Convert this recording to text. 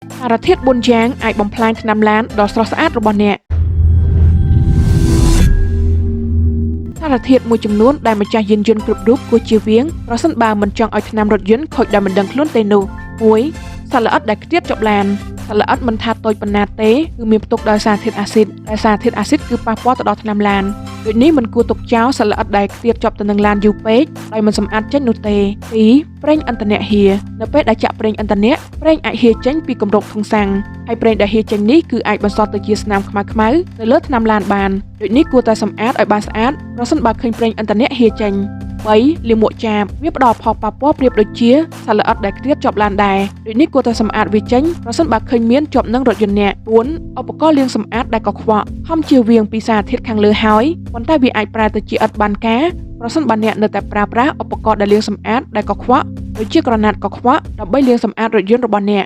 សារធាតុ4យ៉ាងអាចបំផ្លាញថ្នាំឡានដ៏ស្រស់ស្អាតរបស់អ្នកសារធាតុមួយចំនួនដែលម្ចាស់យានយន្តគ្រប់រូបគួរជៀសវាងប្រសិនបើមិនចង់ឲ្យថ្នាំរថយន្តខូចដោយមិនដឹងខ្លួនទេនោះ 1. សត្វល្អិតដែលខ្ទាតជាប់ឡានសត្វល្អិតមិនថាតូចប៉ុណ្ណាទេគឺមានផ្ទុកដោយសារធាតុអាស៊ីតដែលសារធាតុអាស៊ីតគឺប៉ះពាល់ទៅដល់ថ្នាំឡានដូចនេះមិនគួរទុកចោលសត្វល្អិតដែលខ្ទាតជាប់ទៅនឹងឡានយូរពេកដោយមិនសម្អាតចេញនោះទេ 2. ប្រេងឥន្ធនៈហៀរនៅពេលដែលចាក់ប្រេងឥន្ធនៈប្រេងអាចហៀរចេញពីគម្របធុងសាំងហើយប្រេងដែលហៀរចេញនេះគឺអាចបន្សល់ទៅជាស្នាមខ្មៅៗនៅលើថ្នាំឡានបានដូចនេះគួរតែសម្អាតឲ្យបានស្អាតប្រសិនបើឃើញប្រេងឥន្ធនៈហៀរចេញ 3. លាមកចាបវាផ្ដល់ផលប៉ះពាល់ប្រៀបដូចជាសត្វល្អិតដែលខ្ទាតជាប់ឡានដែរដូចនេះគួរតែសម្អាតវាចេញប្រសិនបើឃើញមានជាប់នឹងរថយន្តអ្នក 4. ឧបករណ៍លាងសម្អាតដែលកខ្វក់ខំជៀសវាងពីសារធាតុខាងលើហើយប៉ុន្តែវាអាចប្រែទៅជាឥដ្ឋបានការប្រសិនបើអ្នកនៅតែប្រើប្រាស់ឧបករណ៍ដែលលាងសម្អាតដែលកខ្វក់ដូចជាក្រណាត់កខ្វក់ដើម្បីលាងសម្អាតរថយន្តរបស់អ្នក